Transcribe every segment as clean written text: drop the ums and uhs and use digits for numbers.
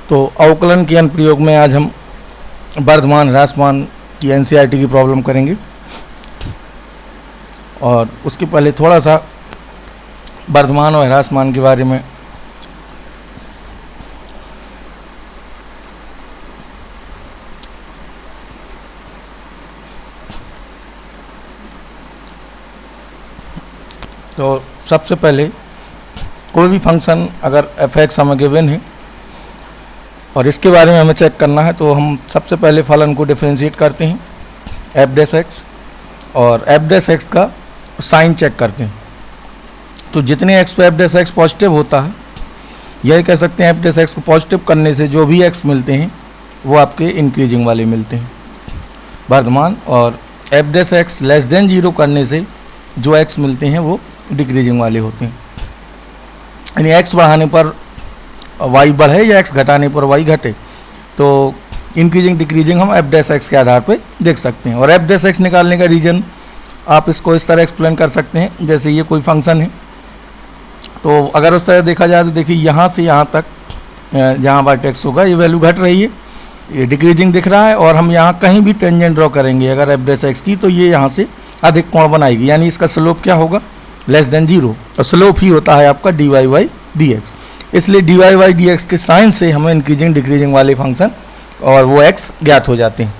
तो अवकलन के अनुप्रयोग में आज हम वर्धमान ह्रासमान की एनसीईआरटी की प्रॉब्लम करेंगे और उसके पहले थोड़ा सा वर्धमान और ह्रासमान के बारे में तो सबसे पहले कोई भी फंक्शन अगर f(x) हमें गिवन है और इसके बारे में हमें चेक करना है तो हम सबसे पहले फलन को डिफरेंशिएट करते हैं f'(x) और f'(x) का साइन चेक करते हैं। तो जितने x पे f'(x) पॉजिटिव होता है, यह कह सकते हैं f'(x) को पॉजिटिव करने से जो भी x मिलते हैं वो आपके इंक्रीजिंग वाले मिलते हैं वर्धमान, और f'(x) लेस देन 0 करने से जो x मिलते हैं वो डिक्रीजिंग वाले होते हैं। यानी x बढ़ाने पर y बढ़े या x घटाने पर y घटे तो इंक्रीजिंग डिक्रीजिंग हम f'(x) के आधार पर देख सकते हैं। और f'(x) निकालने का रीजन आप इसको इस तरह एक्सप्लेन कर सकते हैं, जैसे ये कोई फंक्शन है तो अगर उस तरह देखा जाए तो देखिए यहाँ से यहाँ तक जहाँ वर्टेक्स होगा ये वैल्यू घट रही है, ये डिक्रीजिंग दिख रहा है, और हम यहाँ कहीं भी टेंजेंट ड्रॉ करेंगे अगर f'(x) की तो ये यहाँ से अधिक कोण बनाएगी, यानी इसका स्लोप क्या होगा लेस देन 0, और स्लोप ही होता है आपका dy/dx। इसलिए dy/dx के साइन से हमें इंक्रीजिंग डिक्रीजिंग वाले फंक्शन और वो x ज्ञात हो जाते हैं।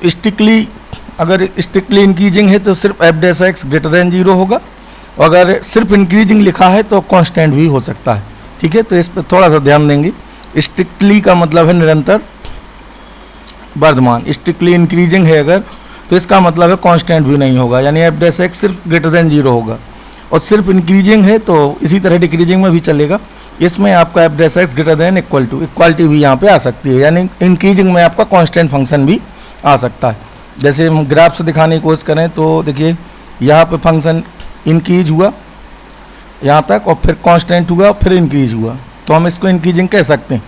स्ट्रिक्टली अगर स्ट्रिक्टली इंक्रीजिंग है तो सिर्फ f'(x) ग्रेटर देन 0 होगा, और अगर सिर्फ इंक्रीजिंग लिखा है तो कांस्टेंट भी हो सकता है। ठीक है, तो इस पर थोड़ा सा ध्यान देंगे। स्ट्रिक्टली का मतलब है निरंतर वर्धमान, स्ट्रिक्टली इंक्रीजिंग है अगर तो इसका मतलब है कांस्टेंट भी नहीं होगा, यानी f'(x) सिर्फ ग्रेटर देन 0 होगा, और सिर्फ इंक्रीजिंग है तो इसी तरह डिक्रीजिंग में भी चलेगा। इसमें आपका f'(x) greater than equal to, equality भी यहाँ पे आ सकती है, यानी इंक्रीजिंग में आपका कांस्टेंट फंक्शन भी आ सकता है। जैसे हम ग्राफ से दिखाने की कोशिश करें तो देखिए यहाँ पे फंक्शन इंक्रीज हुआ यहाँ तक और फिर कांस्टेंट हुआ और फिर इंक्रीज हुआ, तो हम इसको इंक्रीजिंग कह सकते हैं,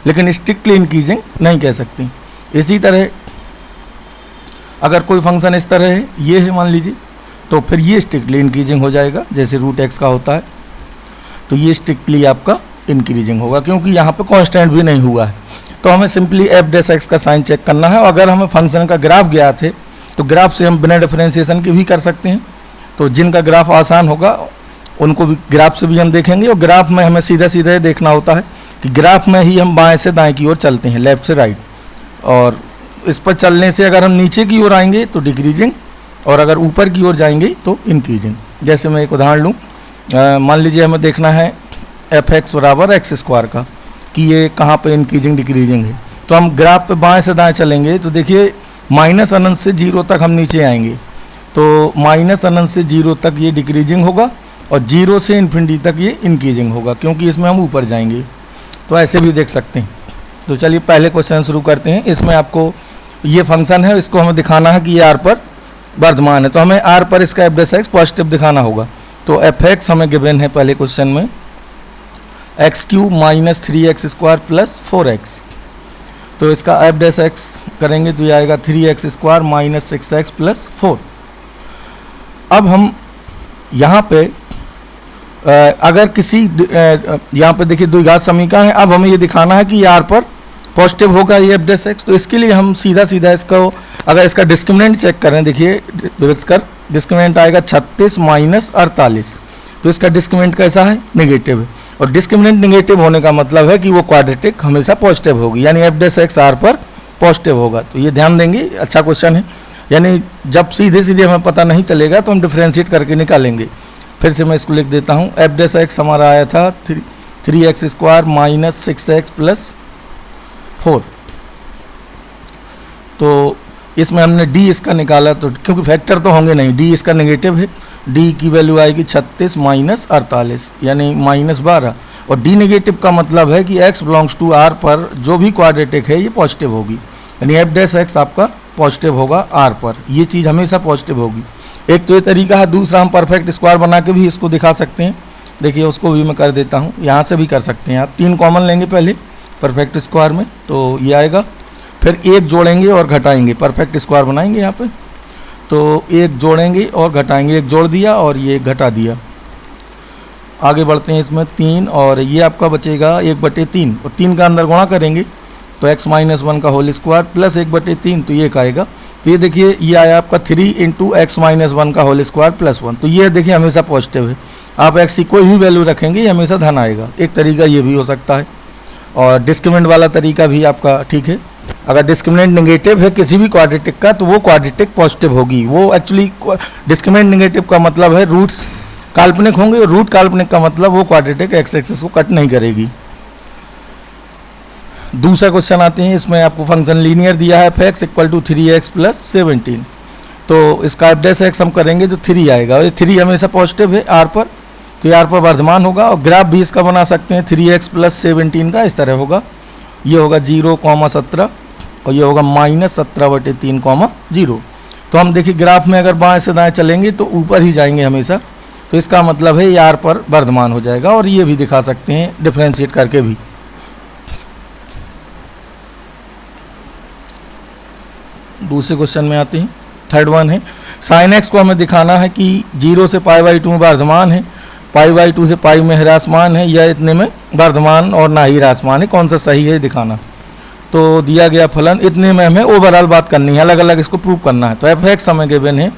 लेकिन स्ट्रिक्टली इंक्रीजिंग नहीं कह सकते। इसी तरह अगर कोई फंक्शन इस तरह है, ये है मान लीजिए, तो फिर ये स्ट्रिक्टली इंक्रीजिंग हो जाएगा, जैसे √x का होता है, तो ये स्ट्रिक्टली आपका इंक्रीजिंग होगा क्योंकि यहाँ पे कांस्टेंट भी नहीं हुआ है। तो हमें सिंपली f'(x) का साइन चेक करना है, और अगर हमें फंक्शन का ग्राफ ज्ञात है तो ग्राफ से हम बिना डिफरेंशिएशन के भी कर सकते हैं। तो जिनका ग्राफ आसान होगा उनको भी ग्राफ से भी हम देखेंगे, और ग्राफ में हमें सीधा सीधा देखना होता है कि ग्राफ में ही हम बाएं से दाएं की ओर चलते हैं, लेफ्ट से राइट, और इस पर चलने से अगर हम नीचे की ओर आएंगे तो डिक्रीजिंग, और अगर ऊपर की ओर जाएंगे तो इंक्रीजिंग। जैसे मैं एक उदाहरण लूँ, मान लीजिए हमें देखना है f(x) = x² का कि ये कहाँ पे इंक्रीजिंग डिक्रीजिंग है, तो हम ग्राफ पे बाएं से दाएं चलेंगे तो देखिए माइनस अनंत से 0 तक हम नीचे आएंगे, तो माइनस अनंत से 0 तक ये डिक्रीजिंग होगा और 0 से इन्फिनिटी तक ये इंक्रीजिंग होगा क्योंकि इसमें हम ऊपर जाएंगे। तो ऐसे भी देख सकते हैं। तो चलिए पहले क्वेश्चन शुरू करते हैं। इसमें आपको ये फंक्शन है, इसको हमें दिखाना है कि ये r पर वर्धमान है, तो हमें r पर इसका f'(x) पॉजिटिव दिखाना होगा। तो f(x) हमें गिवन है पहले क्वेश्चन में x³ - 3x² + 4x, तो इसका f'(x) करेंगे तो ये आएगा 3x² - 6x + 4। अब हम यहाँ पे अगर किसी यहाँ पे देखिए द्विघात समीकरण है, अब हमें ये दिखाना है कि ये r पर पॉजिटिव होगा ये f'(x), तो इसके लिए हम सीधा सीधा इसको अगर इसका डिस्क्रिमिनेंट चेक करें, देखिए विभक्त कर डिस्क्रिमिनेंट आएगा 36 - 48, तो इसका डिस्क्रिमिनेंट कैसा है नेगेटिव है, और डिस्क्रिमिनेंट नेगेटिव होने का मतलब है कि वो क्वाड्रेटिक हमेशा पॉजिटिव होगी, यानी f'(x) r पर पॉजिटिव होगा। तो ये ध्यान देंगे, अच्छा क्वेश्चन है, यानी जब सीधे सीधे हमें पता नहीं चलेगा तो हम डिफ्रेंशिएट करके निकालेंगे। फिर से मैं इसको लिख देता हूँ, f'(x) हमारा आया था 3x² - 6x + 4, तो इसमें हमने d इसका निकाला, तो क्योंकि फैक्टर तो होंगे नहीं, d इसका नेगेटिव है, d की वैल्यू आएगी 36 - 48 यानी -12, और d नेगेटिव का मतलब है कि x बिलोंग्स टू r पर जो भी क्वाड्रेटिक है ये पॉजिटिव होगी, यानी f'(x) आपका पॉजिटिव होगा r पर, ये चीज़ हमेशा पॉजिटिव होगी। एक तो ये तरीका है, दूसरा हम परफेक्ट स्क्वायर बना के भी इसको दिखा सकते हैं। देखिए उसको भी मैं कर देता हूँ, यहाँ से भी कर सकते हैं आप। 3 कॉमन लेंगे पहले परफेक्ट स्क्वायर में, तो ये आएगा, फिर 1 जोड़ेंगे और घटाएंगे, परफेक्ट स्क्वायर बनाएंगे यहाँ पे, तो 1 जोड़ेंगे और घटाएंगे, 1 जोड़ दिया और ये घटा दिया। आगे बढ़ते हैं, इसमें 3 और ये आपका बचेगा 1/3 और 3 का अंदर गुणा करेंगे तो x माइनस 1 का होल स्क्वायर प्लस 1/3 तो ये आएगा। तो ये देखिए ये आया आपका 3 इंटू एक्स माइनस 1 का होल स्क्वायर प्लस 1। तो ये देखिए हमेशा पॉजिटिव है, आप x की कोई भी वैल्यू रखेंगे ये हमेशा धन आएगा। एक तरीका ये भी हो सकता है और डिस्क्रिमिनेंट वाला तरीका भी आपका ठीक है। अगर डिस्क्रिमिनेंट नेगेटिव है किसी भी क्वाड्रेटिक का तो वो क्वाड्रेटिक पॉजिटिव होगी। वो एक्चुअली डिस्क्रिमिनेंट नेगेटिव का मतलब है रूट्स काल्पनिक होंगे और रूट काल्पनिक का मतलब वो क्वाड्रेटिक एक्स एक्सिस को कट नहीं करेगी। दूसरा क्वेश्चन आते हैं, इसमें आपको फंक्शन लीनियर दिया है f(x) = 3x + 17। तो इसका f' हम करेंगे तो 3 आएगा और ये 3 हमेशा पॉजिटिव है r पर, तो ये r पर वर्धमान होगा और ग्राफ भी इसका बना सकते हैं 3x + 17 का इस तरह होगा। ये होगा 0,17 और ये होगा -17/3, 0। तो हम देखिए ग्राफ में अगर बाएं से दाएं चलेंगे तो ऊपर ही जाएंगे हमेशा, तो इसका मतलब है ये r पर वर्धमान हो जाएगा और ये भी दिखा सकते हैं डिफ्रेंशिएट करके भी। दूसरे क्वेश्चन में आते हैं, थर्ड वन है sin x को हमें दिखाना है कि 0 से π/2 में वर्धमान है, π/2 से π में ह्रासमान है या इतने में वर्धमान और ना ही ह्रासमान है, कौन सा सही है दिखाना। तो दिया गया फलन इतने में हमें ओवरऑल बात करनी है, अलग अलग इसको प्रूव करना है। तो f(x) हमें गिवन है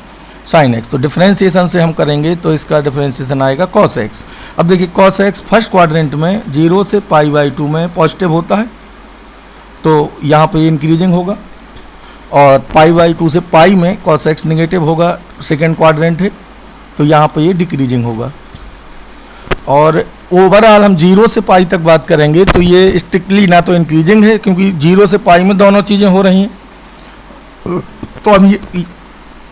sin x, तो डिफ्रेंशिएशन से हम करेंगे तो इसका डिफ्रेंशिएशन आएगा cos x। अब देखिए cos x फर्स्ट क्वाड्रेंट में 0 से π/2 में पॉजिटिव होता है तो यहाँ पे ये इंक्रीजिंग होगा और π/2 से π में cos x निगेटिव होगा, सेकेंड क्वाड्रेंट है तो यहाँ पे ये डिक्रीजिंग होगा। और ओवरऑल हम 0 से π तक बात करेंगे तो ये स्ट्रिक्टली ना तो इंक्रीजिंग है क्योंकि 0 से π में दोनों चीज़ें हो रही हैं, तो हम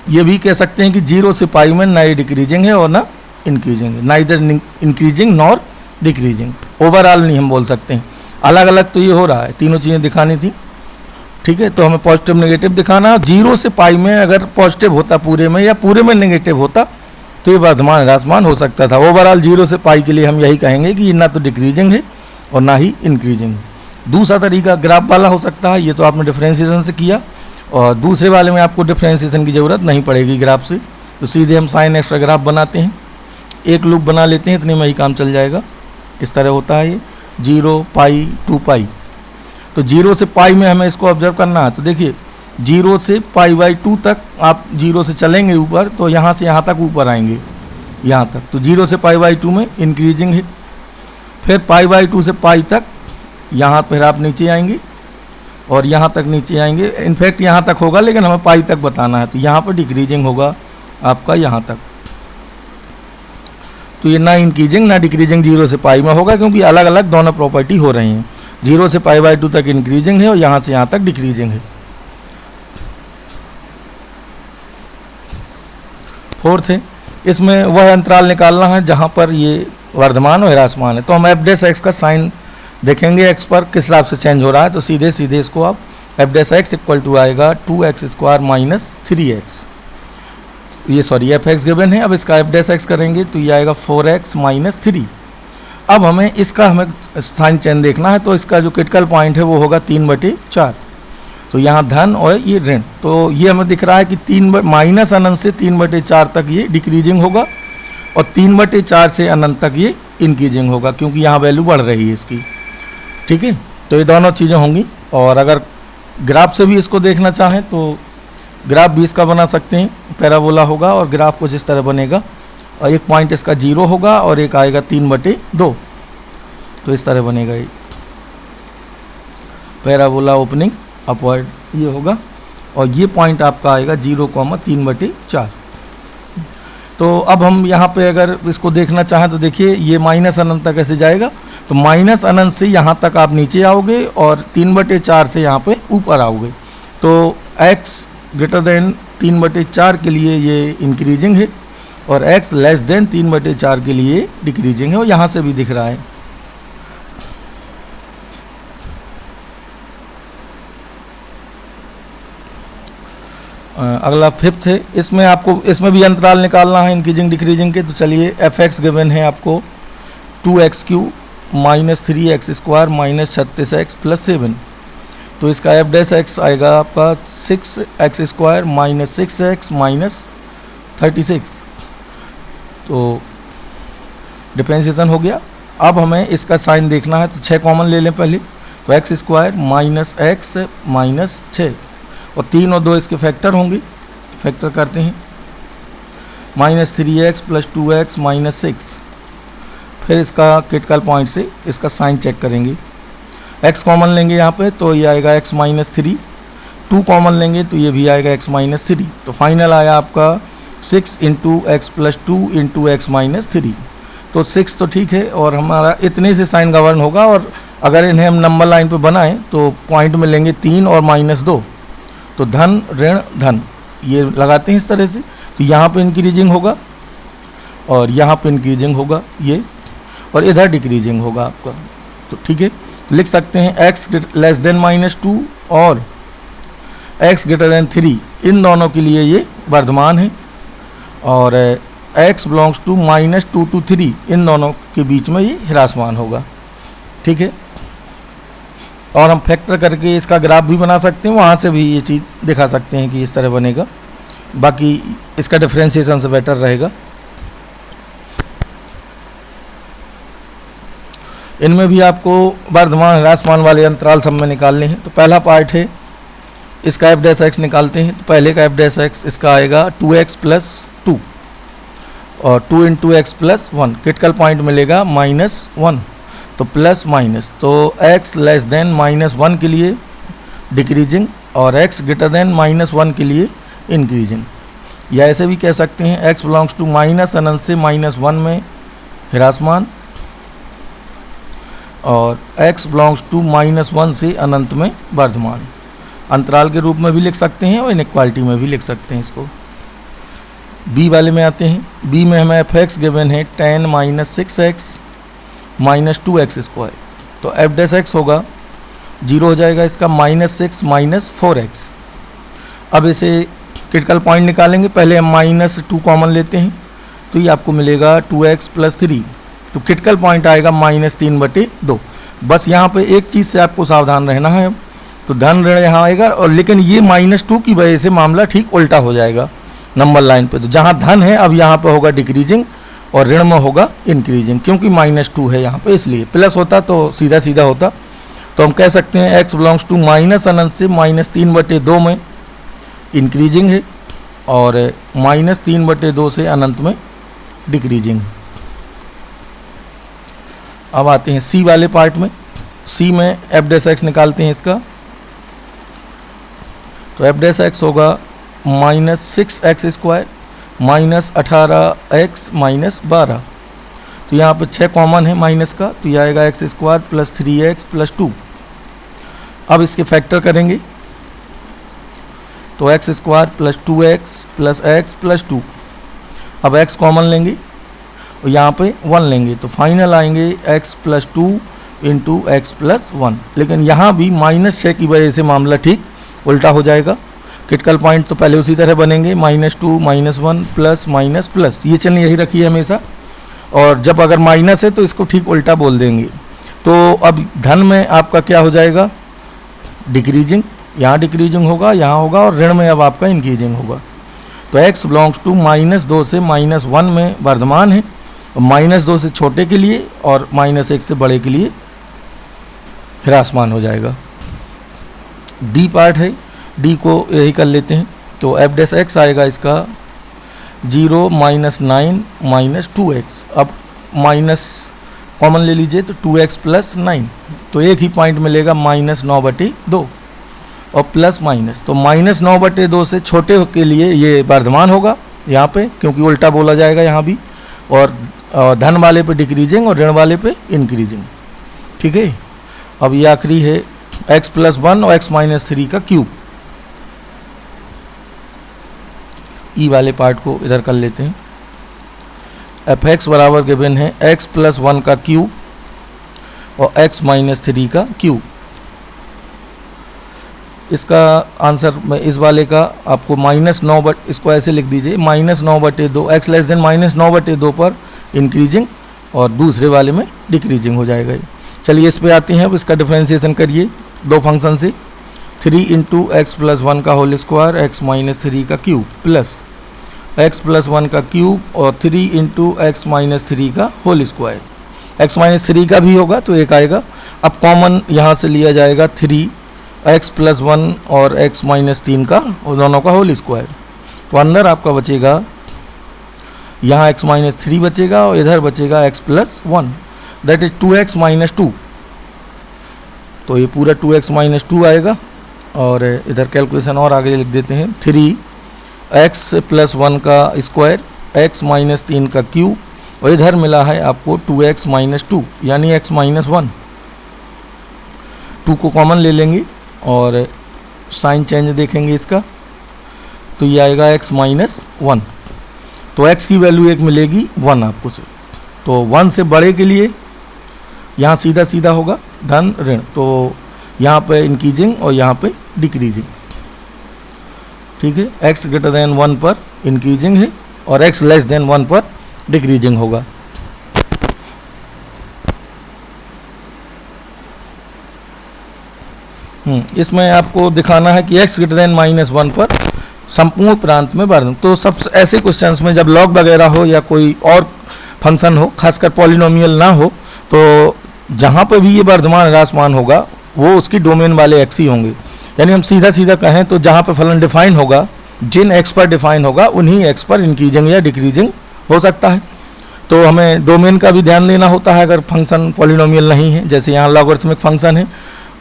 ये भी कह सकते हैं कि 0 से π में ना ये डिक्रीजिंग है और ना इंक्रीजिंग है, ना इधर इंक्रीजिंग नॉर डिक्रीजिंग। ओवरऑल नहीं हम बोल सकते हैं, अलग अलग तो ये हो रहा है, तीनों चीज़ें दिखानी थी, ठीक है। तो हमें पॉजिटिव नेगेटिव दिखाना है। 0 से π में अगर पॉजिटिव होता पूरे में या पूरे में नेगेटिव होता तो ये वर्धमान ह्रासमान हो सकता था। ओवरऑल 0 से π के लिए हम यही कहेंगे कि ये ना तो डिक्रीजिंग है और ना ही इंक्रीजिंग है। दूसरा तरीका ग्राफ वाला हो सकता है, ये तो आपने डिफ्रेंशिएशन से किया और दूसरे वाले में आपको डिफ्रेंशिएशन की ज़रूरत नहीं पड़ेगी ग्राफ से, तो सीधे हम sin x का ग्राफ बनाते हैं, एक लूप बना लेते हैं, इतने में ही काम चल जाएगा। इस तरह होता है ये 0 π 2 π। तो 0 से π में हमें इसको ऑब्जर्व करना है, तो देखिए 0 से π/2 तक आप 0 से चलेंगे ऊपर तो यहाँ से यहाँ तक ऊपर आएंगे, यहाँ तक, तो 0 से π/2 में इंक्रीजिंग है। फिर π/2 से π तक यहाँ फिर आप नीचे आएंगे और यहाँ तक नीचे आएंगे, इनफैक्ट यहाँ तक होगा लेकिन हमें π तक बताना है, तो यहाँ पर डिक्रीजिंग होगा आपका यहाँ तक। तो ये ना इंक्रीजिंग ना डिक्रीजिंग 0 से π में होगा क्योंकि अलग अलग दोनों प्रॉपर्टी हो रही हैं। 0 से π/2 तक इंक्रीजिंग है और यहाँ से यहाँ तक डिक्रीजिंग है। फोर्थ है, इसमें वह अंतराल निकालना है जहाँ पर ये वर्धमान और ह्रासमान है। तो हम f' का साइन देखेंगे x पर किस हिसाब से चेंज हो रहा है, तो सीधे सीधे इसको आप f' = आएगा 2x² - 3x, ये सॉरी f(x) गिवन है। अब इसका f' करेंगे तो ये आएगा 4x - 3। अब हमें इसका साइन चेंज देखना है, तो इसका जो क्रिटिकल पॉइंट है वो होगा 3/4, तो यहाँ धन और ये ऋण। तो ये हमें दिख रहा है कि माइनस अनंत से 3/4 तक ये डिक्रीजिंग होगा और 3/4 से अनंत तक ये इंक्रीजिंग होगा क्योंकि यहाँ वैल्यू बढ़ रही है इसकी, ठीक है। तो ये दोनों चीज़ें होंगी। और अगर ग्राफ से भी इसको देखना चाहें तो ग्राफ भी इसका बना सकते हैं, पैराबोला होगा और ग्राफ कुछ इस तरह बनेगा और एक पॉइंट इसका 0 होगा और एक आएगा 3/2, तो इस तरह बनेगा ये पैराबोला ओपनिंग अपवर्ड ये होगा और ये पॉइंट आपका आएगा 0,3/4। तो अब हम यहाँ पे अगर इसको देखना चाहें तो देखिए ये माइनस अनंत तक ऐसे जाएगा, तो माइनस अनंत से यहाँ तक आप नीचे आओगे और 3/4 से यहाँ पे ऊपर आओगे। तो x > 3/4 के लिए ये इंक्रीजिंग है और x < 3/4 के लिए डिक्रीजिंग है और यहाँ से भी दिख रहा है। अगला फिफ्थ है, इसमें आपको इसमें भी अंतराल निकालना है इंक्रीजिंग डिक्रीजिंग के। तो चलिए f(x) गिवन है आपको 2x³ - 3x² - 36x + 7, तो इसका f' आएगा आपका 6x² - 6x - 36। तो डिफरेंशिएशन हो गया। अब हमें इसका साइन देखना है, तो 6 कॉमन ले लें पहले, तो x square minus x minus 6, और 3 और 2 इसके फैक्टर होंगे, फैक्टर करते हैं, minus 3x plus 2x minus 6। फिर इसका क्रिटिकल पॉइंट से इसका साइन चेक करेंगे। x कॉमन लेंगे यहाँ पे, तो ये आएगा x माइनस 3, 2 कॉमन लेंगे तो ये भी आएगा x माइनस 3, तो फाइनल आया आपका 6 into x plus 2 into x minus 3। तो 6 तो ठीक है, और हमारा इतने से साइन गवर्न होगा। और अगर इन्हें हम नंबर लाइन पे बनाएं तो पॉइंट में लेंगे 3 और माइनस 2, तो धन ऋण धन, ये लगाते हैं इस तरह से। तो यहाँ पे इंक्रीजिंग होगा और यहाँ पे इंक्रीजिंग होगा ये, और इधर डिक्रीजिंग होगा आपका। तो ठीक है, तो लिख सकते हैं x लेस देन माइनस 2 और x ग्रेटर देन 3, इन दोनों के लिए ये वर्धमान है, और x belongs to minus 2 to 3, इन दोनों के बीच में ये ह्रासमान होगा। ठीक है, और हम फैक्टर करके इसका ग्राफ भी बना सकते हैं, वहाँ से भी ये चीज़ दिखा सकते हैं कि इस तरह बनेगा। बाकी इसका डिफरेंशिएशन से बेटर रहेगा। इनमें भी आपको वर्धमान ह्रासमान वाले अंतराल सब में निकालने हैं। तो पहला पार्ट है इसका एफ डैश एक्स निकालते हैं। तो पहले का एफ डैश एक्स इसका आएगा 2x प्लस 2 और 2 into x plus 1, critical point मिलेगा -1, तो प्लस माइनस, तो x लेस देन -1 के लिए डिक्रीजिंग और x ग्रेटर देन -1 के लिए इंक्रीजिंग। या ऐसे भी कह सकते हैं x बिलोंग्स टू माइनस अनंत से -1 में ह्रासमान, और x बिलोंग्स टू -1 से अनंत में वर्धमान। अंतराल के रूप में भी लिख सकते हैं और इनइक्वालिटी में भी लिख सकते हैं इसको। b वाले में आते हैं। b में हमें एफ एक्स गिवन है 10 minus 6x minus 2x square, तो एफ डैश एक्स होगा 0 हो जाएगा इसका, -6 माइनस 4x। अब इसे क्रिटिकल पॉइंट निकालेंगे। पहले हम -2 कॉमन लेते हैं, तो ये आपको मिलेगा 2x प्लस 3, तो क्रिटिकल पॉइंट आएगा -3/2। बस यहाँ पे एक चीज़ से आपको सावधान रहना है, तो धन ऋण यहाँ आएगा, और लेकिन ये -2 की वजह से मामला ठीक उल्टा हो जाएगा नंबर लाइन पे। तो जहाँ धन है अब यहाँ पे होगा डिक्रीजिंग और ऋण में होगा इंक्रीजिंग, क्योंकि -2 है यहाँ पे, इसलिए प्लस होता तो सीधा सीधा होता। तो हम कह सकते हैं x बिलोंग्स टू माइनस अनंत से -3/2 में इंक्रीजिंग है, और -3/2 से अनंत में डिक्रीजिंग है। अब आते हैं c वाले पार्ट में। c में एफ डैश एक्स निकालते हैं इसका। तो एफ डैश एक्स होगा -6x square minus 18x minus 12, तो यहाँ पे 6 कॉमन है माइनस का, तो ये आएगा x square plus 3x plus 2। अब इसके फैक्टर करेंगे, तो x square plus 2x plus x plus 2। अब x कॉमन लेंगे और यहाँ पे 1 लेंगे, तो फाइनल आएंगे x plus 2 into x plus 1। लेकिन यहाँ भी -6 की वजह से मामला ठीक उल्टा हो जाएगा। क्रिटिकल पॉइंट तो पहले उसी तरह बनेंगे, -2 -1 प्लस माइनस प्लस, ये चल यही रखिए हमेशा। और जब अगर माइनस है तो इसको ठीक उल्टा बोल देंगे। तो अब धन में आपका क्या हो जाएगा, डिक्रीजिंग, यहाँ डिक्रीजिंग होगा, यहाँ होगा, और ऋण में अब आपका इंक्रीजिंग होगा। तो x बिलोंग्स टू -2 से -1 में वर्धमान है, -2 से छोटे के लिए और -1 से बड़े के लिए ह्रासमान हो जाएगा। डी पार्ट है, डी को यही कर लेते हैं। तो एफ डैश एक्स आएगा इसका 0 -9 -2x। अब माइनस कॉमन ले लीजिए, तो 2x प्लस 9, तो एक ही पॉइंट मिलेगा -9/2 और प्लस माइनस, तो -9/2 से छोटे के लिए ये वर्धमान होगा यहाँ पे, क्योंकि उल्टा बोला जाएगा यहाँ भी, और धन वाले पे डिक्रीजिंग और ऋण वाले पे इंक्रीजिंग। ठीक है, अब ये आखिरी है x प्लस 1 और x माइनस 3 का क्यूब। ई वाले पार्ट को इधर कर लेते हैं। एफ एक्स बराबर गिवन है x प्लस 1 का क्यूब और x माइनस 3 का क्यूब। इसका आंसर में इस वाले का आपको -9, इसको ऐसे लिख दीजिए, -9/2, x लेस देन -9/2 पर इंक्रीजिंग और दूसरे वाले में डिक्रीजिंग हो जाएगा। चलिए इस पे आते हैं। अब इसका डिफरेंशिएशन करिए दो फंक्शन से, 3 इंटू एक्स प्लस 1 का होल स्क्वायर x माइनस 3 का cube plus x plus one का क्यूब और 3 इंटू एक्स माइनस 3 का होल स्क्वायर। एक्स माइनस 3 का भी होगा तो एक आएगा। अब कॉमन यहाँ से लिया जाएगा 3 एक्स प्लस 1 और एक्स माइनस 3 का, और दोनों का होल स्क्वायर। तो अंदर आपका बचेगा, यहाँ एक्स माइनस 3 बचेगा और इधर बचेगा x plus 1, that is 2x minus 2। तो ये पूरा 2x माइनस 2 आएगा। और इधर कैलकुलेशन और आगे लिख देते हैं, 3x प्लस 1 का स्क्वायर, x माइनस 3 का क्यूब, और इधर मिला है आपको 2x माइनस 2 यानी x माइनस 1। 2 को कॉमन ले लेंगे और साइन चेंज देखेंगे इसका, तो ये आएगा x माइनस 1। तो x की वैल्यू एक मिलेगी 1 आपको से। तो 1 से बड़े के लिए यहाँ सीधा सीधा होगा धन ऋण, तो यहाँ पे इंक्रीजिंग और यहाँ पे डिक्रीजिंग। ठीक है, x ग्रेटर देन 1 पर इंक्रीजिंग है और x लेस देन 1 पर डिक्रीजिंग होगा। इसमें आपको दिखाना है कि x ग्रेटर देन -1 पर संपूर्ण प्रांत में वर्धमान। तो सब ऐसे क्वेश्चंस में जब लॉग वगैरह हो या कोई और फंक्शन हो, खासकर पॉलिनोमियल ना हो, तो जहाँ पर भी ये वर्धमान ह्रासमान होगा वो उसकी डोमेन वाले x ही होंगे। यानी हम सीधा सीधा कहें तो जहाँ पर फलन डिफाइन होगा, जिन x पर डिफाइन होगा उन्हीं x पर इंक्रीजिंग या डिक्रीजिंग हो सकता है। तो हमें डोमेन का भी ध्यान देना होता है अगर फंक्शन पॉलिनोमियल नहीं है, जैसे यहाँ लॉगरिथमिक फंक्शन है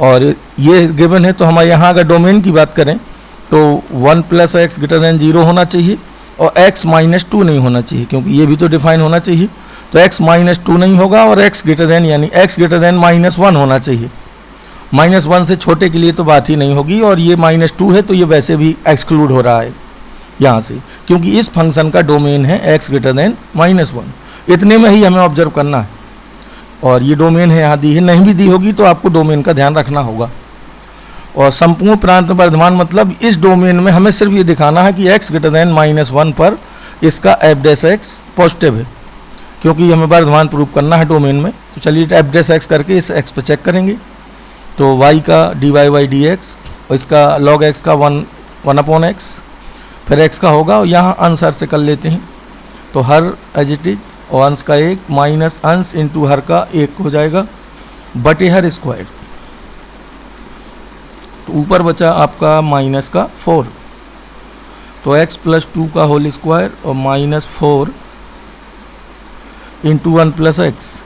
और ये गिवन है। तो हमारे यहाँ अगर डोमेन की बात करें तो 1 प्लस एक्स ग्रेटर देन 0 होना चाहिए और x माइनस 2 नहीं होना चाहिए, क्योंकि ये भी तो डिफाइन होना चाहिए। तो x माइनस 2 नहीं होगा और x ग्रेटर देन यानी x ग्रेटर देन -1 होना चाहिए। -1 से छोटे के लिए तो बात ही नहीं होगी, और ये -2 है तो ये वैसे भी एक्सक्लूड हो रहा है यहाँ से, क्योंकि इस फंक्शन का डोमेन है x ग्रेटर देन -1। इतने में ही हमें ऑब्जर्व करना है, और ये डोमेन है यहाँ दी है, नहीं भी दी होगी तो आपको डोमेन का ध्यान रखना होगा। और संपूर्ण प्रांत वर्धमान मतलब इस डोमेन में हमें सिर्फ ये दिखाना है कि x ग्रेटर देन -1 पर इसका f' पॉजिटिव है, क्योंकि हमें वर्धमान प्रूव करना है डोमेन में। तो चलिए f' करके इस x पे चेक करेंगे। तो y का dy/dx और इसका log x का 1/x, फिर x का होगा और यहाँ अंश हर से कर लेते हैं। तो हर एज इट इज, और अंश का 1 माइनस अंश इंटू हर का 1 हो जाएगा बटे हर स्क्वायर। तो ऊपर बचा आपका माइनस का 4, तो x प्लस 2 का होल स्क्वायर और -4 इंटू 1 प्लस एक्स,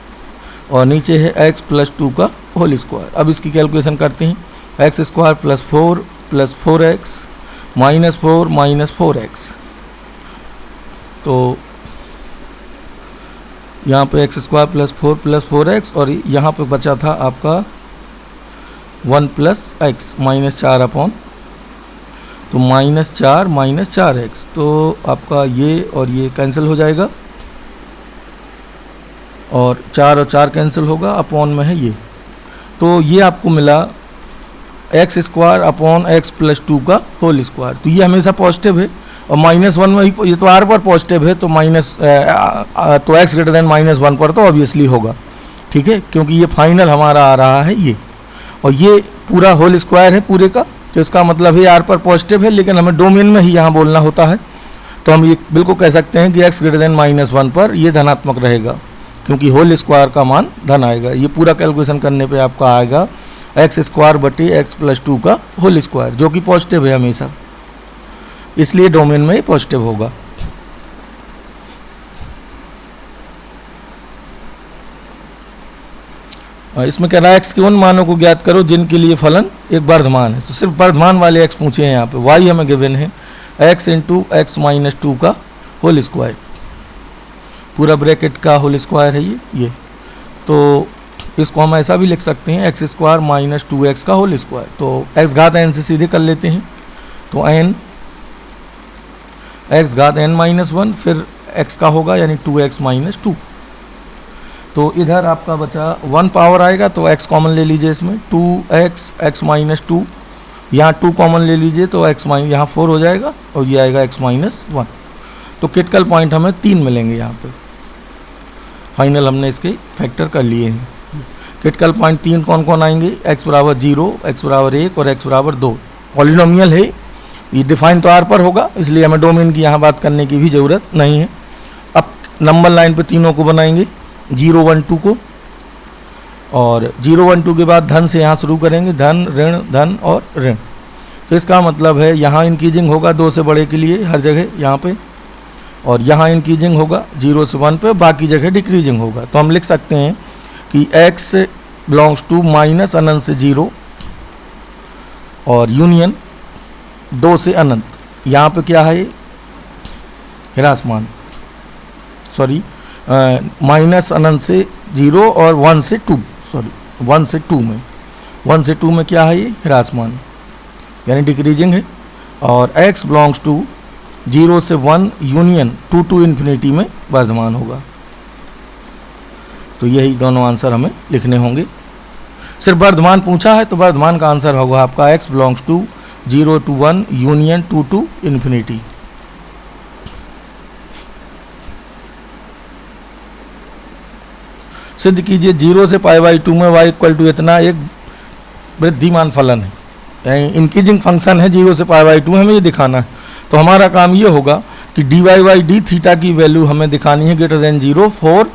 और नीचे है x प्लस 2 का होल स्क्वायर। अब इसकी कैलकुलेशन करते हैं, x square plus 4 plus 4x -4 minus 4x। तो यहाँ पे एक्स स्क्वायर प्लस 4x और यहाँ पे बचा था आपका 1 प्लस एक्स -4 अपॉन, तो -4 माइनस 4x, तो आपका ये और ये कैंसिल हो जाएगा और 4 और 4 कैंसिल होगा, अपॉन में है ये। तो ये आपको मिला x square upon x plus 2 का होल स्क्वायर। तो ये हमेशा पॉजिटिव है और -1 में ही, ये तो r पर पॉजिटिव है तो तो x ग्रेटर देन -1 पर तो ऑब्वियसली होगा। ठीक है, क्योंकि ये फाइनल हमारा आ रहा है ये, और ये पूरा होल स्क्वायर है पूरे का, तो इसका मतलब है r पर पॉजिटिव है, लेकिन हमें डोमेन में ही यहाँ बोलना होता है। तो हम ये बिल्कुल कह सकते हैं कि x ग्रेटर देन -1 पर ये धनात्मक रहेगा, क्योंकि होल स्क्वायर का मान धन आएगा। ये पूरा कैलकुलेशन करने पे आपका आएगा एक्स स्क्वायर बटे एक्स प्लस 2 का होल स्क्वायर, जो कि पॉजिटिव है हमेशा, इसलिए डोमेन में पॉजिटिव होगा। इसमें कह रहा है एक्स के उन मानों को ज्ञात करो जिनके लिए फलन एक वर्धमान है। तो सिर्फ वर्धमान वाले एक्स पूछे हैं यहाँ पे। वाई हमें गिवन है एक्स इंटू एक्स माइनस 2 का होल स्क्वायर, पूरा ब्रैकेट का होल स्क्वायर है ये। तो इसको हम ऐसा भी लिख सकते हैं एक्स स्क्वायर माइनस 2x का होल स्क्वायर। तो एक्स घात n से सीधे कर लेते हैं, तो n एक्स घात n-1 फिर x का होगा यानी 2x माइनस 2। तो इधर आपका बचा 1 पावर आएगा, तो x कॉमन ले लीजिए इसमें, 2x x माइनस 2, यहाँ 2 कॉमन ले लीजिए तो x माइनस, यहाँ 4 हो जाएगा और ये आएगा x माइनस 1। तो क्रिटिकल पॉइंट हमें 3 मिलेंगे यहाँ पे। फाइनल हमने इसके फैक्टर कर लिए हैं। क्रिटिकल पॉइंट 3 कौन कौन आएंगे, x बराबर 0, x बराबर 1 और x बराबर 2। पॉलिनोमियल है ये डिफाइन तो आर पर होगा, इसलिए हमें डोमेन की यहाँ बात करने की भी ज़रूरत नहीं है। अब नंबर लाइन पे तीनों को बनाएंगे, 0 1 2 को, और 0 1 2 के बाद धन से यहाँ शुरू करेंगे, धन ऋण धन और ऋण। तो इसका मतलब है यहाँ इंक्रीजिंग होगा 2 से बड़े के लिए हर जगह यहाँ पे, और यहाँ इंक्रीजिंग होगा 0 से 1 पे, बाकी जगह डिक्रीजिंग होगा। तो हम लिख सकते हैं कि x बिलोंग्स टू माइनस अनंत से 0 और यूनियन 2 से अनंत। यहाँ पे क्या है, ह्रासमान, सॉरी माइनस अनंत से 0 और 1 से 2, सॉरी 1 से 2 में, 1 से 2 में क्या है, ये ह्रासमान यानी डिक्रीजिंग है। और x बिलोंग्स टू 0 से 1 यूनियन 2 टू इन्फिनिटी में वर्धमान होगा। तो यही दोनों आंसर हमें लिखने होंगे। सिर्फ वर्धमान पूछा है तो वर्धमान का आंसर होगा आपका x belongs to 0 to 1 union 2 to infinity. सिद्ध कीजिए 0 से π/2 में y इक्वल टू इतना एक वृद्धिमान फलन है, यानी इंक्रीजिंग फंक्शन है 0 से π/2 हमें ये दिखाना है। तो हमारा काम ये होगा कि dy/d थीटा की वैल्यू हमें दिखानी है greater than 0 for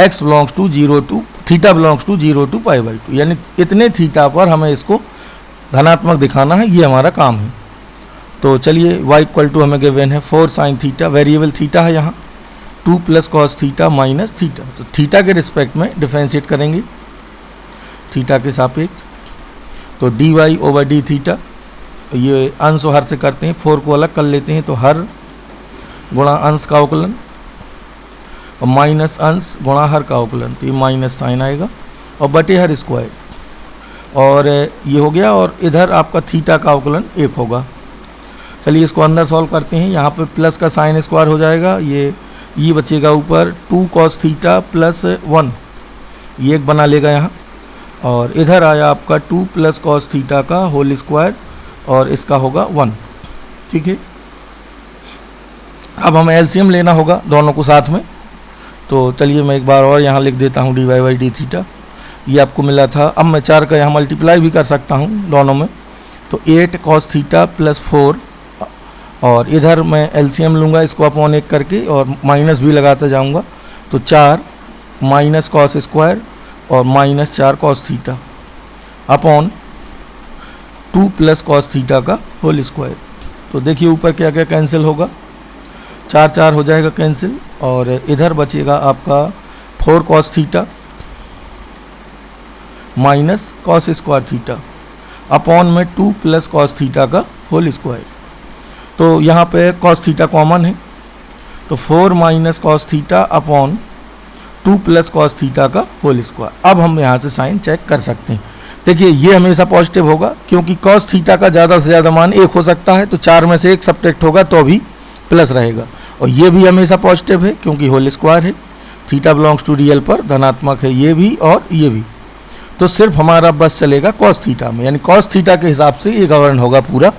x belongs to 0 to theta belongs to 0 to π/2, यानी इतने थीटा पर हमें इसको धनात्मक दिखाना है, ये हमारा काम है। तो चलिए y इक्वल टू हमें गिवन है 4 sin थीटा, वेरिएबल थीटा है यहाँ, 2 plus cos theta minus theta. तो थीटा के रिस्पेक्ट में डिफरेंशिएट करेंगे थीटा के सापेक्ष, तो dy/d थीटा, ये अंश और हर से करते हैं, 4 को अलग कर लेते हैं तो हर गुणा अंश का अवकलन और माइनस अंश गुणा हर का अवकलन, तो ये माइनस साइन आएगा और बटे हर स्क्वायर, और ये हो गया। और इधर आपका थीटा का अवकलन 1 होगा। चलिए इसको अंदर सॉल्व करते हैं। यहाँ पे प्लस का साइन स्क्वायर हो जाएगा, ये बचेगा ऊपर 2 cos थीटा प्लस 1, ये एक बना लेगा यहाँ, और इधर आया आपका 2 प्लस कॉस थीटा का होल स्क्वायर और इसका होगा 1। ठीक है, अब हमें एलसीएम लेना होगा दोनों को साथ में। तो चलिए मैं एक बार और यहाँ लिख देता हूँ dy/d थीटा, ये आपको मिला था। अब मैं 4 का यहाँ मल्टीप्लाई भी कर सकता हूँ दोनों में, तो 8 cos थीटा प्लस 4, और इधर मैं एलसीएम लूँगा इसको अपॉन 1 करके और माइनस भी लगाता जाऊँगा, तो 4 माइनस कॉस स्क्वायर और minus 4 cos theta upon 2 plus cos theta का होल स्क्वायर। तो देखिए ऊपर क्या क्या कैंसिल होगा, 4 4 हो जाएगा कैंसिल, और इधर बचेगा आपका 4 cos theta minus cos square theta upon में 2 प्लस कॉस थीटा का होल स्क्वायर। तो यहाँ पे कॉस थीटा कॉमन है, तो 4 minus cos theta upon 2 plus cos theta का होल स्क्वायर। अब हम यहाँ से साइन चेक कर सकते हैं। देखिए ये हमेशा पॉजिटिव होगा, क्योंकि कॉस थीटा का ज़्यादा से ज़्यादा मान 1 हो सकता है, तो 4 में से 1 सब्ट्रैक्ट होगा तो भी प्लस रहेगा। और ये भी हमेशा पॉजिटिव है क्योंकि होल स्क्वायर है, थीटा बिलोंग्स टू रियल पर धनात्मक है ये भी और ये भी। तो सिर्फ हमारा बस चलेगा कॉस थीटा में, यानी कॉस थीटा के हिसाब से ये गवर्न होगा पूरा।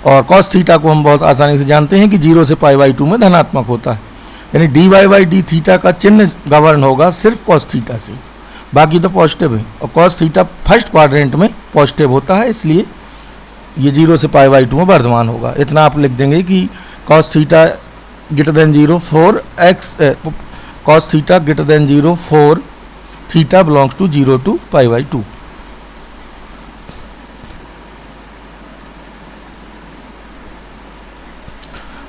और कॉस थीटा को हम बहुत आसानी से जानते हैं कि 0 से π/2 में धनात्मक होता है, यानी dy/d थीटा का चिन्ह गवर्न होगा सिर्फ कॉस थीटा से, बाकी तो पॉजिटिव है। और कॉस थीटा फर्स्ट क्वाड्रेंट में पॉजिटिव होता है, इसलिए ये 0 से π/2 में वर्धमान होगा। इतना आप लिख देंगे कि cos theta greater than 0 for x, cos theta greater than 0 for theta belongs to 0 to π/2।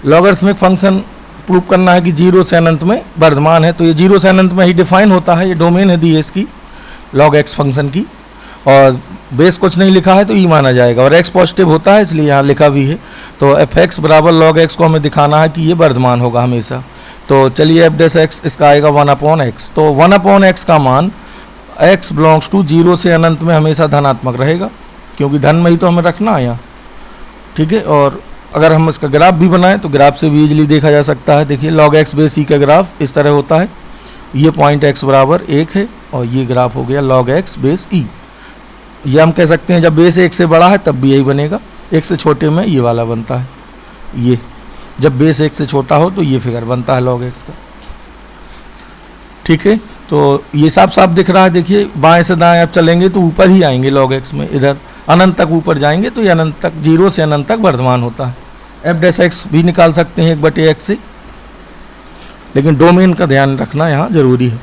Logarithmic function prove करना है कि 0 से अनंत में वर्धमान है, तो ये 0 से अनंत में ही डिफाइन होता है, ये डोमेन है दी है इसकी log x फंक्शन की, और बेस कुछ नहीं लिखा है तो ई माना जाएगा, और x पॉजिटिव होता है इसलिए यहाँ लिखा भी है। तो f(x) बराबर log x को हमें दिखाना है कि ये वर्धमान होगा हमेशा। तो चलिए f(x) इसका आएगा 1/x, तो 1/x का मान x बिलोंग्स टू 0 से अनंत में हमेशा धनात्मक रहेगा, क्योंकि धन में ही तो हमें रखना है यहाँ। ठीक है, और अगर हम इसका ग्राफ भी बनाएं तो ग्राफ से भी इजीली देखा जा सकता है। देखिए log x बेस e का ग्राफ इस तरह होता है, ये पॉइंट x बराबर 1 है और ये ग्राफ हो गया log x बेस e। ये हम कह सकते हैं जब बेस 1 से बड़ा है तब भी यही बनेगा, 1 से छोटे में ये वाला बनता है, ये जब बेस 1 से छोटा हो तो ये फिगर बनता है log x का। ठीक है, तो ये साफ साफ दिख रहा है। देखिए बाएं से दाएं आप चलेंगे तो ऊपर ही आएंगे log x में, इधर अनंत तक ऊपर जाएंगे तो ये अनंत तक 0 से अनंत तक वर्धमान होता है। एफ डैश एक्स भी निकाल सकते हैं 1/x से, लेकिन डोमेन का ध्यान रखना यहाँ जरूरी है।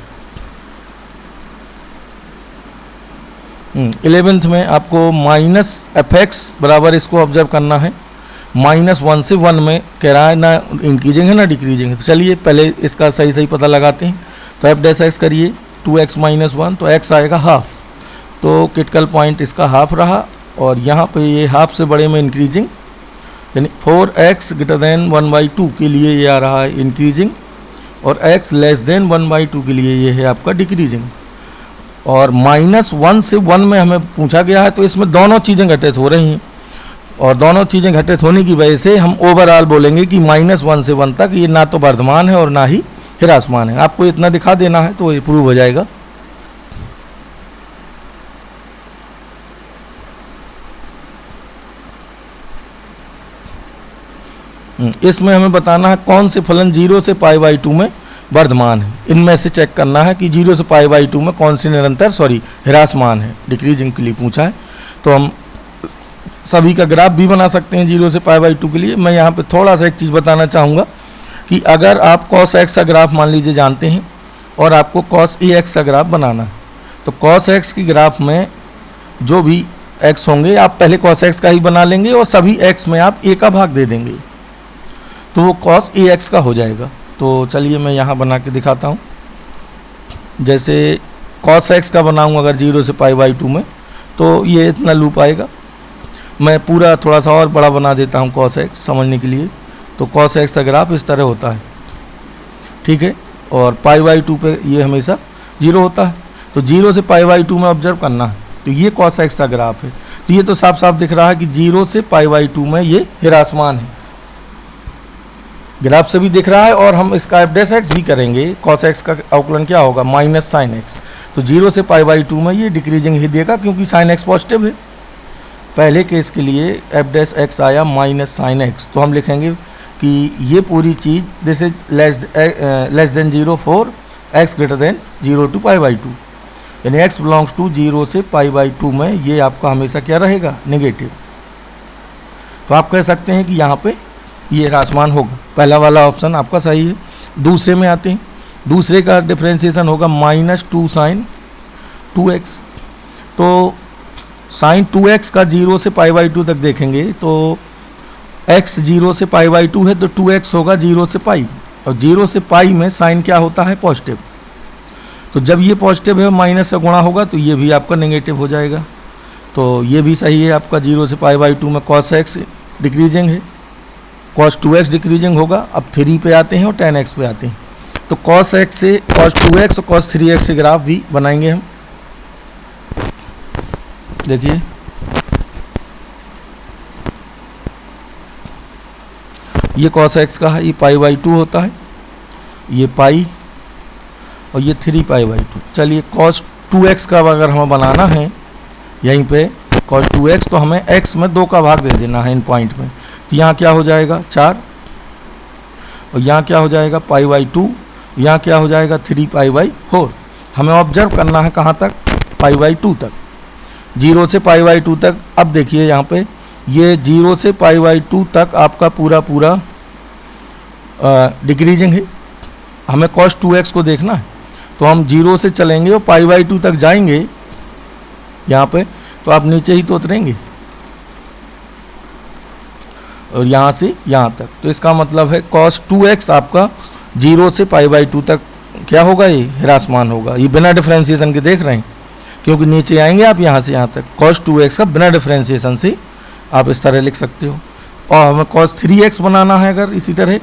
11th में आपको माइनस एफ एक्स बराबर इसको ऑब्जर्व करना है। -1 से 1 में कह रहा है ना इंक्रीजिंग है ना डिक्रीजिंग है, तो चलिए पहले इसका सही पता लगाते हैं। तो एफ डैश एक्स करिए 2x - 1, तो x आएगा हाफ, तो क्रिटिकल पॉइंट इसका हाफ रहा, और यहाँ पे ये हाफ से बड़े में इंक्रीजिंग, यानी 4x > 1/2 के लिए ये आ रहा है इंक्रीजिंग, और x < 1/2 के लिए ये है आपका डिक्रीजिंग। और -1 से 1 में हमें पूछा गया है, तो इसमें दोनों चीज़ें घटित हो रही हैं, और दोनों चीज़ें घटित होने की वजह से हम ओवरऑल बोलेंगे कि -1 से 1 तक ये ना तो वर्धमान है और ना ही ह्रासमान है। आपको इतना दिखा देना है तो ये प्रूव हो जाएगा। इसमें हमें बताना है कौन से फलन 0 से π/2 में वर्धमान है। इनमें से चेक करना है कि 0 से π/2 में कौन सी निरंतर ह्रासमान है, डिक्रीजिंग के लिए पूछा है। तो हम सभी का ग्राफ भी बना सकते हैं 0 से π/2 के लिए। मैं यहाँ पे थोड़ा सा एक चीज़ बताना चाहूँगा कि अगर आप cos x का ग्राफ मान लीजिए जानते हैं और आपको cos ax का ग्राफ बनाना है, तो cos x की ग्राफ में जो भी x होंगे आप पहले cos x का ही बना लेंगे और सभी x में आप a का भाग दे देंगे, तो वो cos ax का हो जाएगा। तो चलिए मैं यहाँ बना के दिखाता हूँ। जैसे cos x का बनाऊँ अगर 0 से π/2 में, तो ये इतना लूप आएगा। मैं पूरा थोड़ा सा और बड़ा बना देता हूँ cos x समझने के लिए। तो cos x का ग्राफ इस तरह होता है, ठीक है, और π/2 पे ये हमेशा 0 होता है। तो 0 से π/2 में ऑब्जर्व करना है, तो ये cos x का ग्राफ है। तो ये तो साफ साफ दिख रहा है कि 0 से π/2 में ये ह्रासमान है, ग्राफ से भी दिख रहा है। और हम इसका एफ डैश एक्स भी करेंगे, cos x का अवकलन क्या होगा -sin x। तो 0 से π/2 में ये डिक्रीजिंग ही देगा क्योंकि sin x पॉजिटिव है। पहले केस के लिए एफ डैश एक्स आया -sin x, तो हम लिखेंगे कि ये पूरी चीज़ this is less than 0 for x > 0 to π/2, यानी x बिलोंग्स टू 0 से π/2 में ये आपका हमेशा क्या रहेगा, नेगेटिव। तो आप कह सकते हैं कि यहाँ पे ये ह्रासमान होगा। पहला वाला ऑप्शन आपका सही है। दूसरे में आते हैं, दूसरे का डिफ्रेंशिएशन होगा -2 sin 2x। तो sin 2x का 0 से π/2 तक देखेंगे तो x 0 से π/2 है, तो 2x होगा 0 से π, और 0 से π में साइन क्या होता है, पॉजिटिव। तो जब ये पॉजिटिव है माइनस से गुणा होगा तो ये भी आपका नेगेटिव हो जाएगा। तो ये भी सही है आपका। 0 से π/2 में cos x डिक्रीजिंग है, cos 2x डिक्रीजिंग होगा। अब 3 पे आते हैं और tan x पे आते हैं। तो cos x से cos 2x और cos 3x से ग्राफ भी बनाएंगे हम। देखिए ये cos x का है, ये π/2 होता है, ये पाई और ये 3π/2। चलिए cos 2x का अगर हमें बनाना है यहीं पे cos 2x, तो हमें x में 2 का भाग दे देना है इन पॉइंट में। तो यहाँ क्या हो जाएगा 4, और यहाँ क्या हो जाएगा π/2, यहाँ क्या हो जाएगा 3π/4। हमें ऑब्जर्व करना है कहाँ तक, π/2 तक, 0 से π/2 तक। अब देखिए यहाँ पे ये 0 से π/2 तक आपका पूरा डिक्रीजिंग है। हमें cos 2x को देखना है, तो हम 0 से चलेंगे और π/2 तक जाएंगे यहाँ पे, तो आप नीचे ही तो उतरेंगे और यहाँ से यहाँ तक। तो इसका मतलब है cos 2x आपका 0 से π/2 तक क्या होगा, ये ह्रासमान होगा। ये बिना डिफ्रेंशिएशन के देख रहे हैं, क्योंकि नीचे आएंगे आप यहाँ से यहाँ तक। cos 2x का बिना डिफ्रेंशिएशन से आप इस तरह लिख सकते हो। और हमें cos 3x बनाना है अगर इसी तरह,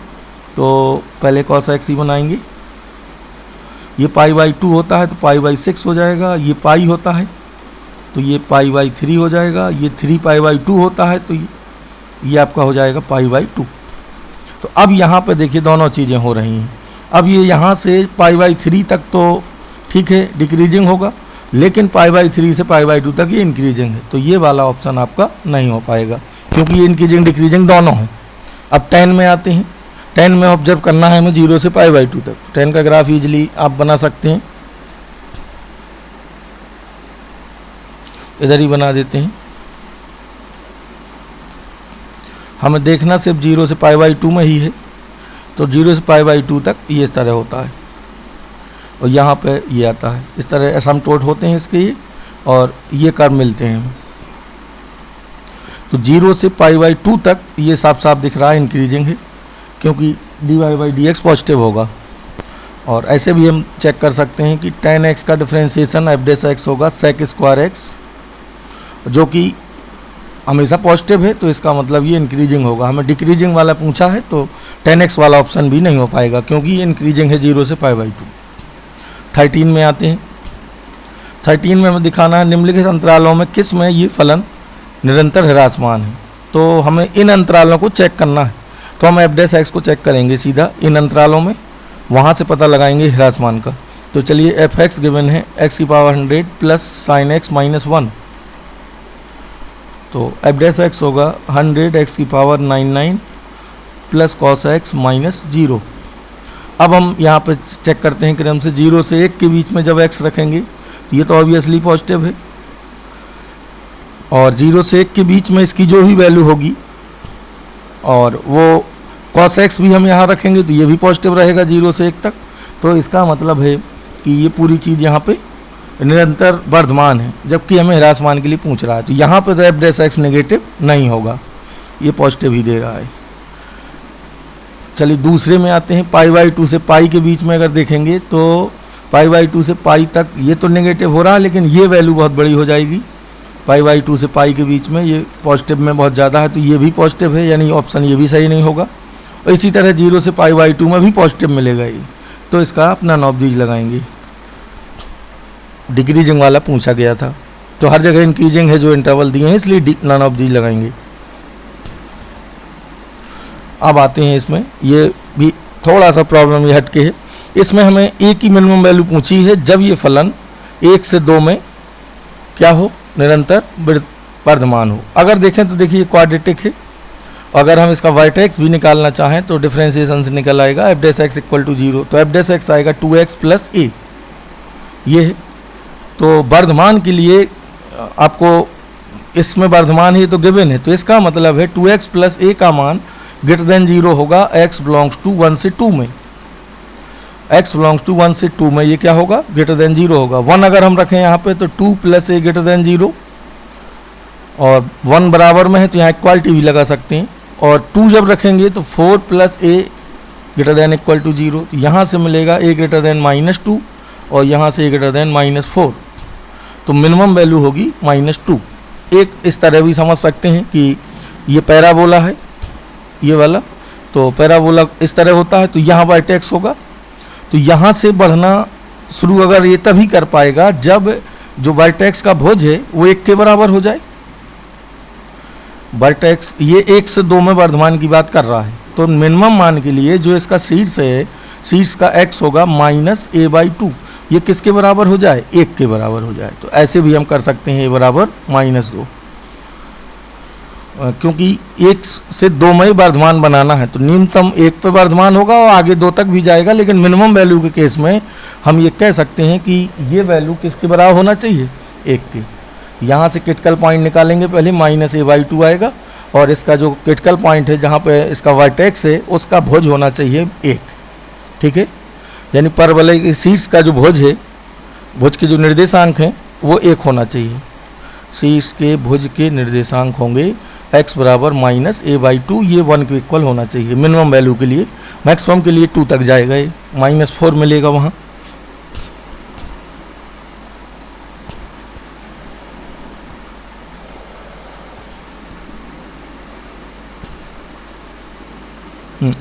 तो पहले cos x ही बनाएंगे। ये π/2 होता है तो π/6 हो जाएगा, ये पाई होता है तो ये π/3 हो जाएगा, ये 3π/2 होता है तो ये आपका हो जाएगा π/2। तो अब यहाँ पे देखिए दोनों चीज़ें हो रही हैं। अब ये यहाँ से π/3 तक तो ठीक है डिक्रीजिंग होगा, लेकिन π/3 से π/2 तक ये इंक्रीजिंग है। तो ये वाला ऑप्शन आपका नहीं हो पाएगा, क्योंकि ये इंक्रीजिंग डिक्रीजिंग दोनों है। अब 10 में आते हैं। 10 में ऑब्जर्व करना है हमें 0 से π/2 तक। 10 का ग्राफ ईजिली आप बना सकते हैं, इधर ही बना देते हैं। हमें देखना सिर्फ 0 से π/2 में ही है, तो 0 से π/2 तक ये इस तरह होता है और यहाँ पे ये आता है। इस तरह एसिम्पटोट होते हैं इसके ये, और ये कर्व मिलते हैं। तो 0 से π/2 तक ये साफ साफ दिख रहा है इंक्रीजिंग है, क्योंकि dy/dx पॉजिटिव होगा। और ऐसे भी हम चेक कर सकते हैं कि tan x का डिफ्रेंशिएशन f' होगा sec²x, जो कि हमेशा पॉजिटिव है, तो इसका मतलब ये इंक्रीजिंग होगा। हमें डिक्रीजिंग वाला पूछा है तो tan x वाला ऑप्शन भी नहीं हो पाएगा, क्योंकि ये इंक्रीजिंग है 0 से π/2। 13 में आते हैं। 13 में हमें दिखाना है निम्नलिखित अंतरालों में किस में ये फलन निरंतर ह्रासमान है। तो हमें इन अंतरालों को चेक करना है, तो हम f' को चेक करेंगे सीधा इन अंतरालों में, वहाँ से पता लगाएंगे ह्रासमान का। तो चलिए f(x) गिवन है x⁻100 plus sin x minus 1, तो f' होगा 100 x⁻99 plus cos x minus 0। अब हम यहाँ पे चेक करते हैं क्रम से 0 से 1 के बीच में जब x रखेंगे तो ये तो ऑब्वियसली पॉजिटिव है, और 0 से 1 के बीच में इसकी जो भी वैल्यू होगी और वो cos x भी हम यहाँ रखेंगे तो ये भी पॉजिटिव रहेगा 0 से 1 तक। तो इसका मतलब है कि ये पूरी चीज़ यहाँ पे निरंतर वर्धमान है, जबकि हमें ह्रासमान के लिए पूछ रहा है। तो यहाँ पे तो f' नेगेटिव नहीं होगा, ये पॉजिटिव ही दे रहा है। चलिए दूसरे में आते हैं। π/2 से पाई के बीच में अगर देखेंगे तो π/2 से पाई तक ये तो नेगेटिव हो रहा है, लेकिन ये वैल्यू बहुत बड़ी हो जाएगी। π/2 से पाई के बीच में ये पॉजिटिव में बहुत ज़्यादा है, तो ये भी पॉजिटिव है, यानी ऑप्शन ये भी सही नहीं होगा। और इसी तरह 0 से π/2 में भी पॉजिटिव मिलेगा ये, तो इसका अपना नॉबदीज लगाएंगे। डिक्रीजिंग वाला पूछा गया था, तो हर जगह इंक्रीजिंग है जो इंटरवल दिए हैं, इसलिए नॉन ऑफ दीज लगाएंगे। अब आते हैं इसमें, ये भी थोड़ा सा प्रॉब्लम ये हटके है। इसमें हमें a की मिनिमम वैल्यू पूछी है जब ये फलन 1 से 2 में क्या हो, निरंतर वर्धमान हो। अगर देखें तो देखिए क्वाड्रेटिक है, अगर हम इसका वर्टेक्स भी निकालना चाहें तो डिफ्रेंशिएशन से निकल आएगा f' इक्वल टू 0, तो f' आएगा 2x प्लस a, ये है। तो वर्धमान के लिए आपको इसमें वर्धमान ही तो गिवन है, तो इसका मतलब है 2x प्लस a का मान ग्रेटर देन 0 होगा x बिलोंग्स टू 1 से 2 में। x बिलोंग्स टू 1 से 2 में ये क्या होगा, ग्रेटर देन 0 होगा। 1 अगर हम रखें यहाँ पे तो 2 प्लस a ग्रेटर देन 0, और 1 बराबर में है तो यहाँ इक्वालिटी भी लगा सकते हैं। और 2 जब रखेंगे तो 4 plus a greater than equal to 0, तो यहाँ से मिलेगा a ग्रेटर देन -2 और यहाँ से a ग्रेटर देन -4, तो मिनिमम वैल्यू होगी -2। एक इस तरह भी समझ सकते हैं कि ये पैराबोला है ये वाला, तो पैराबोला इस तरह होता है, तो यहाँ वर्टेक्स होगा, तो यहाँ से बढ़ना शुरू अगर ये तभी कर पाएगा जब जो वर्टेक्स का भुज है वो 1 के बराबर हो जाए। वर्टेक्स ये 1 से 2 में वर्धमान की बात कर रहा है, तो मिनिमम मान के लिए जो इसका शीर्ष है, शीर्ष का x होगा -a/2, ये किसके बराबर हो जाए, 1 के बराबर हो जाए। तो ऐसे भी हम कर सकते हैं a बराबर -2, क्योंकि 1 से 2 में ही वर्धमान बनाना है, तो न्यूनतम 1 पे वर्धमान होगा और आगे 2 तक भी जाएगा, लेकिन मिनिमम वैल्यू के केस में हम ये कह सकते हैं कि ये वैल्यू किसके बराबर होना चाहिए, 1 के। यहाँ से क्रिटिकल पॉइंट निकालेंगे, पहले -a/2 आएगा, और इसका जो क्रिटिकल पॉइंट है जहाँ पे इसका वर्टेक्स है उसका भुज होना चाहिए 1, ठीक है। यानी परवलय के शीर्ष का जो भुज है, भुज के जो निर्देशांक हैं वो 1 होना चाहिए। शीर्ष के भुज के निर्देशांक होंगे x बराबर -a/2, ये 1 के इक्वल होना चाहिए मिनिमम वैल्यू के लिए। मैक्सिमम के लिए 2 तक जाएगा, ये -4 मिलेगा वहाँ।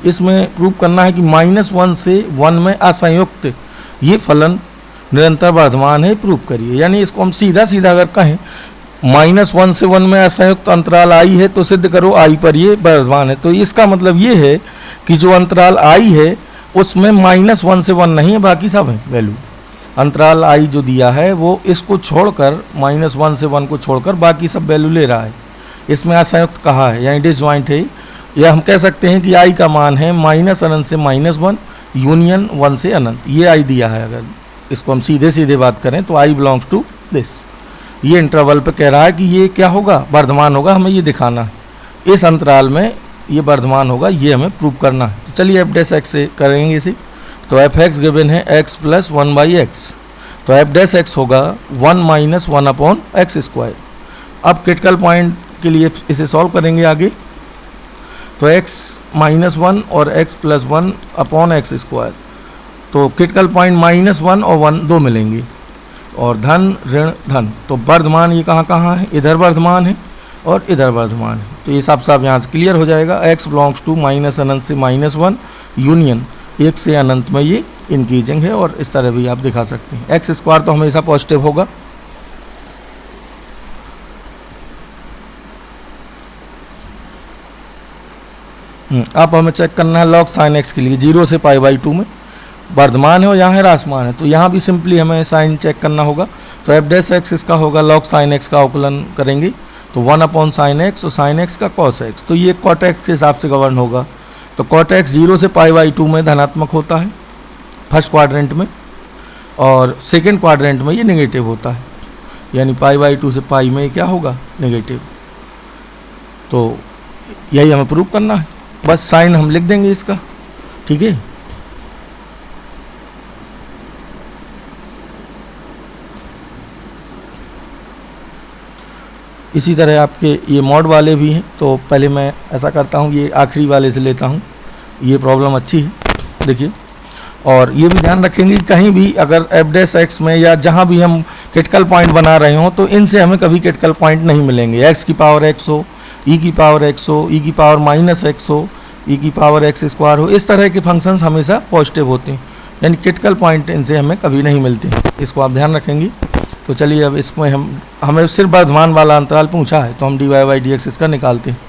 इसमें प्रूव करना है कि -1 से 1 में असंयुक्त ये फलन निरंतर वर्धमान है, प्रूव करिए। यानी इसको हम सीधा सीधा अगर कहें -1 से 1 में असंयुक्त अंतराल i है तो सिद्ध करो i पर ये वर्धमान है। तो इसका मतलब ये है कि जो अंतराल i है उसमें -1 से 1 नहीं है, बाकी सब है वैल्यू। अंतराल i जो दिया है वो इसको छोड़कर -1 से 1 को छोड़कर बाकी सब वैल्यू ले रहा है। इसमें असंयुक्त कहा है, यानी डिसजॉइंट है। या हम कह सकते हैं कि i का मान है -अनंत से -1 यूनियन 1 से अनंत, ये i दिया है। अगर इसको हम सीधे सीधे बात करें तो i बिलोंग्स टू दिस, ये इंटरवल पे कह रहा है कि ये क्या होगा, वर्धमान होगा, हमें ये दिखाना है। इस अंतराल में ये वर्धमान होगा, ये हमें प्रूव करना है। तो चलिए एफ डैश एक्स से करेंगे इसे। तो एफ एक्स गिवन है एक्स प्लस 1/x, तो एफ डैश एक्स होगा 1 - 1/x²। अब क्रिटिकल पॉइंट के लिए इसे सॉल्व करेंगे आगे। तो x -1 और x + 1/x², तो क्रिटिकल पॉइंट -1 और 1 दो मिलेंगे, और धन ऋण धन। तो वर्धमान ये कहाँ कहाँ है, इधर वर्धमान है और इधर वर्धमान है। तो ये साफ साफ यहाँ से क्लियर हो जाएगा। x बिलोंग्स टू माइनस अनंत से -1 यूनियन 1 से अनंत में ये इंक्रीजिंग है, और इस तरह भी आप दिखा सकते हैं। x² तो हमेशा पॉजिटिव होगा। अब हमें चेक करना है log sin x के लिए 0 से π/2 में वर्धमान है और यहाँ है ह्रासमान है, तो यहाँ भी सिंपली हमें साइन चेक करना होगा। तो एफ डैश एक्स इसका होगा log sin x का अवकलन करेंगे, तो 1/sin x और sin x का cos x, तो ये cot x के हिसाब से गवर्न होगा। तो cot x 0 से π/2 में धनात्मक होता है फर्स्ट क्वाड्रेंट में, और सेकेंड क्वाड्रेंट में ये नेगेटिव होता है, यानी π/2 से पाई में क्या होगा, नेगेटिव। तो यही हमें प्रूव करना है, बस साइन हम लिख देंगे इसका, ठीक है। इसी तरह आपके ये मॉड वाले भी हैं, तो पहले मैं ऐसा करता हूँ, ये आखिरी वाले से लेता हूँ। ये प्रॉब्लम अच्छी है, देखिए। और ये भी ध्यान रखेंगे कि कहीं भी अगर एफ डैश एक्स में या जहाँ भी हम क्रिटिकल पॉइंट बना रहे हों, तो इनसे हमें कभी क्रिटिकल पॉइंट नहीं मिलेंगे। एक्स की पावर x हो, ई की पावर x हो, ई की पावर -x हो, ई की पावर x² हो, इस तरह के फंक्शंस हमेशा पॉजिटिव होते हैं, यानी क्रिटिकल पॉइंट इनसे हमें कभी नहीं मिलते। इसको आप ध्यान रखेंगे। तो चलिए अब इसमें हमें सिर्फ वर्धमान वाला अंतराल पूछा है, तो हम dy/dx इसका निकालते हैं।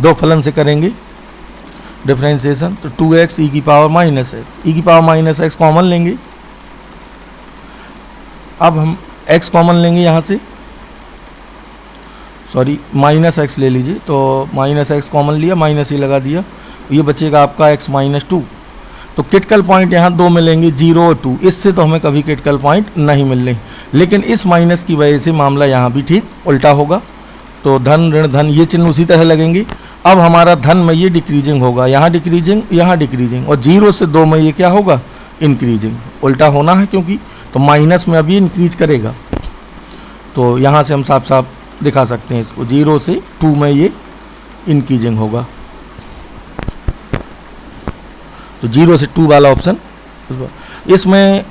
दो फलन से करेंगे डिफरेंशिएशन, तो 2x e की पावर -x, e की पावर -x कॉमन लेंगे। अब हम x कॉमन लेंगे यहाँ से, सॉरी -x ले लीजिए, तो -x कॉमन लिया, माइनस ही लगा दिया, ये बचेगा आपका x - 2। तो क्रिटिकल पॉइंट यहाँ दो मिलेंगे, 0 और 2, इससे तो हमें कभी क्रिटिकल पॉइंट नहीं मिल रहे, लेकिन इस माइनस की वजह से मामला यहाँ भी ठीक उल्टा होगा। तो धन ऋण धन ये चिन्ह उसी तरह लगेंगे। अब हमारा धन में ये डिक्रीजिंग होगा, यहाँ डिक्रीजिंग, यहाँ डिक्रीजिंग, और 0 से 2 में ये क्या होगा, इंक्रीजिंग। उल्टा होना है क्योंकि, तो माइनस में अभी इंक्रीज करेगा। तो यहाँ से हम साफ साफ दिखा सकते हैं इसको, 0 से 2 में ये इंक्रीजिंग होगा। तो 0 से 2 वाला ऑप्शन। इसमें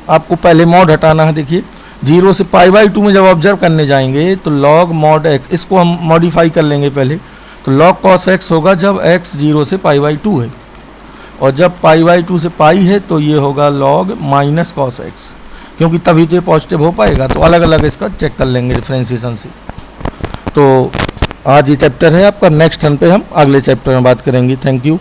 आपको पहले मॉड हटाना है। देखिए 0 से π/2 में जब ऑब्जर्व करने जाएंगे तो log mod x, इसको हम मॉडिफाई कर लेंगे पहले। तो log cos x होगा जब x 0 से π/2 है, और जब π/2 से पाई है तो ये होगा log -cos x, क्योंकि तभी तो ये पॉजिटिव हो पाएगा। तो अलग अलग इसका चेक कर लेंगे डिफ्रेंशिएशन से। तो आज ये चैप्टर है आपका, नेक्स्ट टर्न पे हम अगले चैप्टर में बात करेंगे। Thank you.